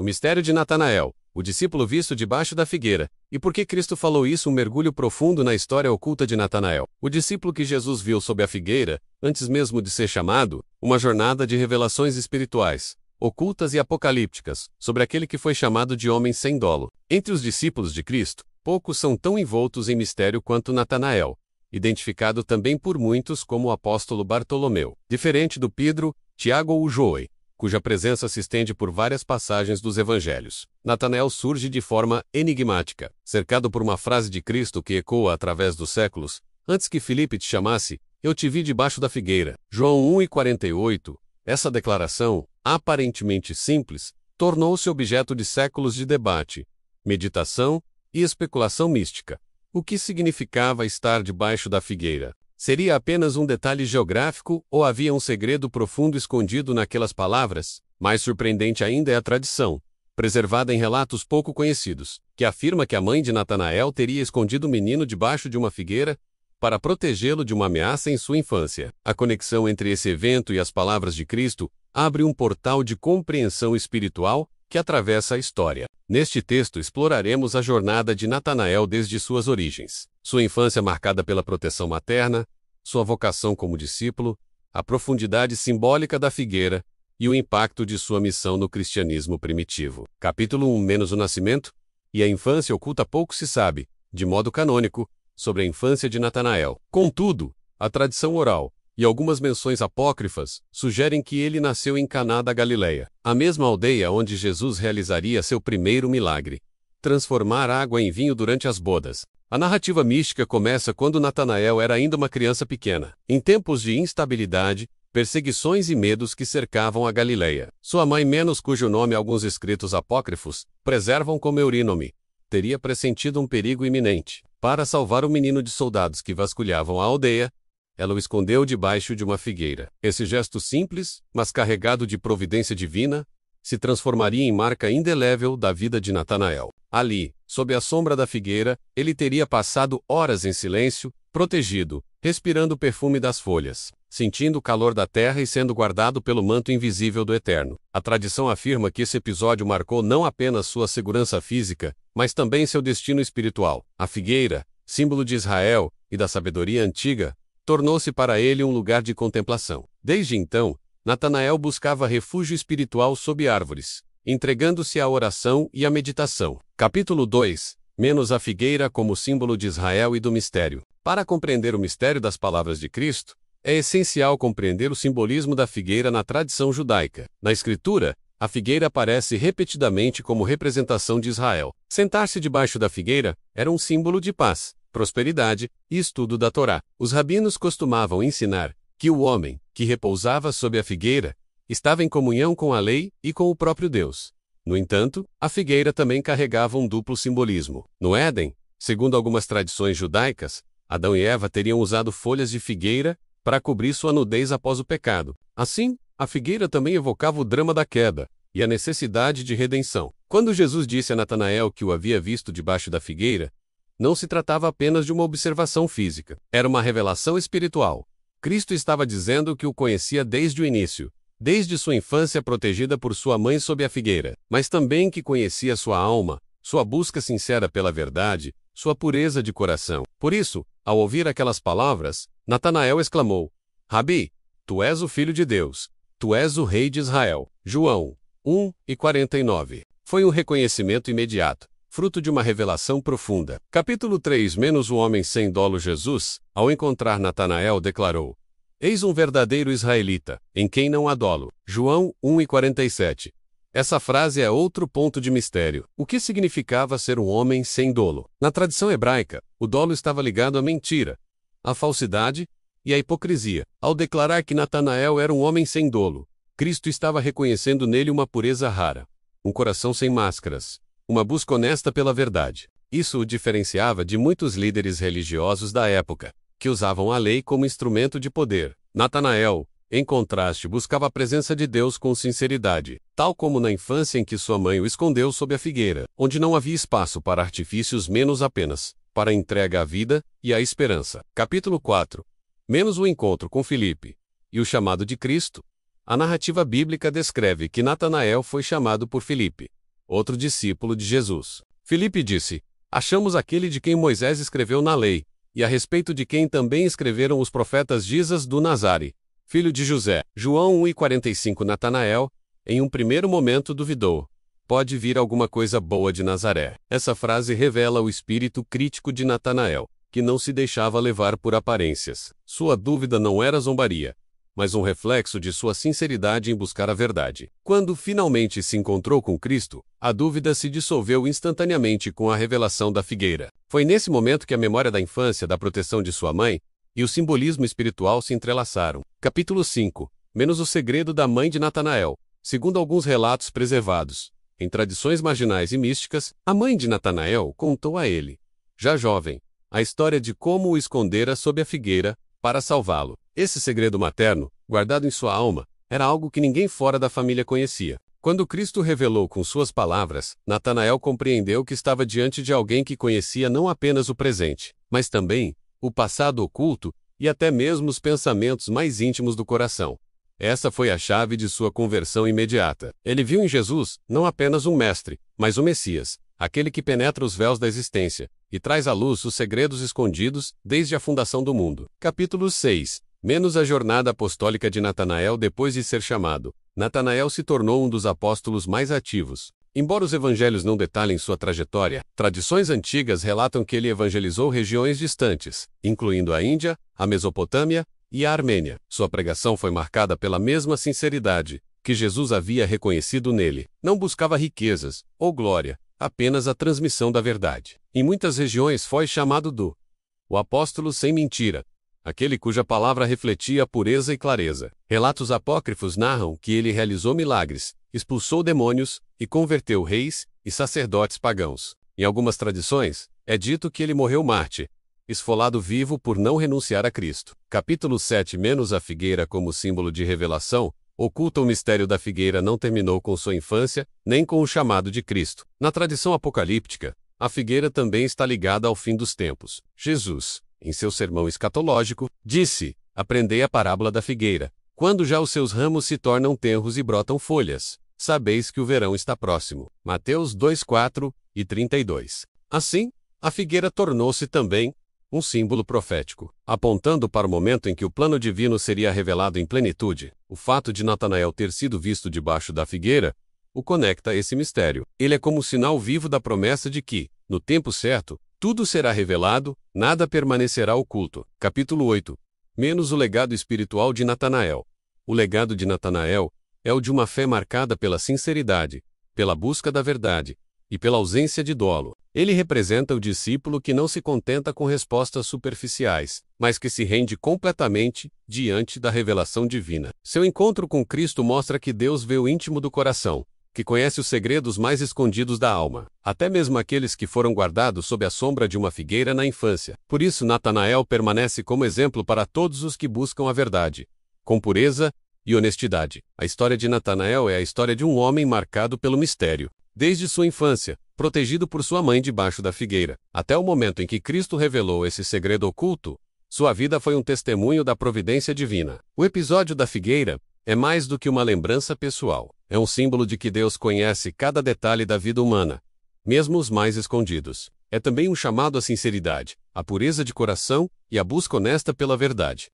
O mistério de Natanael, o discípulo visto debaixo da figueira. E por que Cristo falou isso? Um mergulho profundo na história oculta de Natanael. O discípulo que Jesus viu sob a figueira, antes mesmo de ser chamado, uma jornada de revelações espirituais, ocultas e apocalípticas, sobre aquele que foi chamado de homem sem dolo. Entre os discípulos de Cristo, poucos são tão envoltos em mistério quanto Natanael, identificado também por muitos como o apóstolo Bartolomeu. Diferente do Pedro, Tiago ou João, cuja presença se estende por várias passagens dos evangelhos, Natanael surge de forma enigmática, cercado por uma frase de Cristo que ecoa através dos séculos: antes que Filipe te chamasse, eu te vi debaixo da figueira. João 1:48. Essa declaração, aparentemente simples, tornou-se objeto de séculos de debate, meditação e especulação mística. O que significava estar debaixo da figueira? Seria apenas um detalhe geográfico ou havia um segredo profundo escondido naquelas palavras? Mais surpreendente ainda é a tradição, preservada em relatos pouco conhecidos, que afirma que a mãe de Natanael teria escondido o menino debaixo de uma figueira para protegê-lo de uma ameaça em sua infância. A conexão entre esse evento e as palavras de Cristo abre um portal de compreensão espiritual que atravessa a história. Neste texto exploraremos a jornada de Natanael desde suas origens, sua infância marcada pela proteção materna, sua vocação como discípulo, a profundidade simbólica da figueira e o impacto de sua missão no cristianismo primitivo. Capítulo 1 Menos o nascimento e a infância oculta. Pouco se sabe, de modo canônico, sobre a infância de Natanael. Contudo, a tradição oral e algumas menções apócrifas sugerem que ele nasceu em Caná da Galileia, a mesma aldeia onde Jesus realizaria seu primeiro milagre, transformar água em vinho durante as bodas. A narrativa mística começa quando Natanael era ainda uma criança pequena, em tempos de instabilidade, perseguições e medos que cercavam a Galileia. Sua mãe, cujo nome alguns escritos apócrifos preservam como Eurínome, teria pressentido um perigo iminente. Para salvar o menino de soldados que vasculhavam a aldeia, ela o escondeu debaixo de uma figueira. Esse gesto simples, mas carregado de providência divina, se transformaria em marca indelével da vida de Natanael. Ali, sob a sombra da figueira, ele teria passado horas em silêncio, protegido, respirando o perfume das folhas, sentindo o calor da terra e sendo guardado pelo manto invisível do Eterno. A tradição afirma que esse episódio marcou não apenas sua segurança física, mas também seu destino espiritual. A figueira, símbolo de Israel e da sabedoria antiga, tornou-se para ele um lugar de contemplação. Desde então, Natanael buscava refúgio espiritual sob árvores, entregando-se à oração e à meditação. Capítulo 2 Menos a figueira como símbolo de Israel e do mistério. Para compreender o mistério das palavras de Cristo, é essencial compreender o simbolismo da figueira na tradição judaica. Na Escritura, a figueira aparece repetidamente como representação de Israel. Sentar-se debaixo da figueira era um símbolo de paz, prosperidade e estudo da Torá. Os rabinos costumavam ensinar que o homem, que repousava sob a figueira, estava em comunhão com a lei e com o próprio Deus. No entanto, a figueira também carregava um duplo simbolismo. No Éden, segundo algumas tradições judaicas, Adão e Eva teriam usado folhas de figueira para cobrir sua nudez após o pecado. Assim, a figueira também evocava o drama da queda e a necessidade de redenção. Quando Jesus disse a Natanael que o havia visto debaixo da figueira, não se tratava apenas de uma observação física. Era uma revelação espiritual. Cristo estava dizendo que o conhecia desde o início, desde sua infância protegida por sua mãe sob a figueira, mas também que conhecia sua alma, sua busca sincera pela verdade, sua pureza de coração. Por isso, ao ouvir aquelas palavras, Natanael exclamou: Rabi, tu és o Filho de Deus, tu és o Rei de Israel. João 1:49. Foi um reconhecimento imediato, fruto de uma revelação profunda. Capítulo 3 O homem sem dolo. Jesus, ao encontrar Natanael, declarou: Eis um verdadeiro israelita, em quem não há dolo. João 1:47. Essa frase é outro ponto de mistério. O que significava ser um homem sem dolo? Na tradição hebraica, o dolo estava ligado à mentira, à falsidade e à hipocrisia. Ao declarar que Natanael era um homem sem dolo, Cristo estava reconhecendo nele uma pureza rara, um coração sem máscaras, uma busca honesta pela verdade. Isso o diferenciava de muitos líderes religiosos da época, que usavam a lei como instrumento de poder. Natanael, em contraste, buscava a presença de Deus com sinceridade, tal como na infância em que sua mãe o escondeu sob a figueira, onde não havia espaço para artifícios, menos apenas para a entrega à vida e à esperança. Capítulo 4 O encontro com Filipe e o chamado de Cristo. A narrativa bíblica descreve que Natanael foi chamado por Filipe, outro discípulo de Jesus. Filipe disse: Achamos aquele de quem Moisés escreveu na lei, e a respeito de quem também escreveram os profetas Jesus do Nazare, filho de José. João 1:45. Natanael, em um primeiro momento duvidou. Pode vir alguma coisa boa de Nazaré. Essa frase revela o espírito crítico de Natanael, que não se deixava levar por aparências. Sua dúvida não era zombaria, mas um reflexo de sua sinceridade em buscar a verdade. Quando finalmente se encontrou com Cristo, a dúvida se dissolveu instantaneamente com a revelação da figueira. Foi nesse momento que a memória da infância, da proteção de sua mãe, e o simbolismo espiritual se entrelaçaram. Capítulo 5. Menos o segredo da mãe de Natanael. Segundo alguns relatos preservados, em tradições marginais e místicas, a mãe de Natanael contou a ele, já jovem, a história de como o escondera sob a figueira, para salvá-lo. Esse segredo materno, guardado em sua alma, era algo que ninguém fora da família conhecia. Quando Cristo revelou com suas palavras, Natanael compreendeu que estava diante de alguém que conhecia não apenas o presente, mas também o passado oculto e até mesmo os pensamentos mais íntimos do coração. Essa foi a chave de sua conversão imediata. Ele viu em Jesus não apenas um mestre, mas o Messias, aquele que penetra os véus da existência e traz à luz os segredos escondidos desde a fundação do mundo. Capítulo 6. Menos a jornada apostólica de Natanael depois de ser chamado. Natanael se tornou um dos apóstolos mais ativos. Embora os evangelhos não detalhem sua trajetória, tradições antigas relatam que ele evangelizou regiões distantes, incluindo a Índia, a Mesopotâmia e a Armênia. Sua pregação foi marcada pela mesma sinceridade que Jesus havia reconhecido nele. Não buscava riquezas ou glória, apenas a transmissão da verdade. Em muitas regiões foi chamado o apóstolo sem mentira, aquele cuja palavra refletia pureza e clareza. Relatos apócrifos narram que ele realizou milagres, expulsou demônios e converteu reis e sacerdotes pagãos. Em algumas tradições, é dito que ele morreu mártir, esfolado vivo por não renunciar a Cristo. Capítulo 7. Menos a figueira como símbolo de revelação, oculta o mistério da figueira não terminou com sua infância, nem com o chamado de Cristo. Na tradição apocalíptica, a figueira também está ligada ao fim dos tempos. Jesus, em seu sermão escatológico, disse: Aprendei a parábola da figueira. Quando já os seus ramos se tornam tenros e brotam folhas, sabeis que o verão está próximo. Mateus 2:4 e 32. Assim, a figueira tornou-se também um símbolo profético, apontando para o momento em que o plano divino seria revelado em plenitude. O fato de Natanael ter sido visto debaixo da figueira o conecta a esse mistério. Ele é como o sinal vivo da promessa de que, no tempo certo, tudo será revelado, nada permanecerá oculto. Capítulo 8. Menos o legado espiritual de Natanael. O legado de Natanael é o de uma fé marcada pela sinceridade, pela busca da verdade e pela ausência de dolo. Ele representa o discípulo que não se contenta com respostas superficiais, mas que se rende completamente diante da revelação divina. Seu encontro com Cristo mostra que Deus vê o íntimo do coração, que conhece os segredos mais escondidos da alma, até mesmo aqueles que foram guardados sob a sombra de uma figueira na infância. Por isso, Natanael permanece como exemplo para todos os que buscam a verdade, com pureza e honestidade. A história de Natanael é a história de um homem marcado pelo mistério. Desde sua infância, protegido por sua mãe debaixo da figueira, até o momento em que Cristo revelou esse segredo oculto, sua vida foi um testemunho da providência divina. O episódio da figueira é mais do que uma lembrança pessoal. É um símbolo de que Deus conhece cada detalhe da vida humana, mesmo os mais escondidos. É também um chamado à sinceridade, à pureza de coração e à busca honesta pela verdade.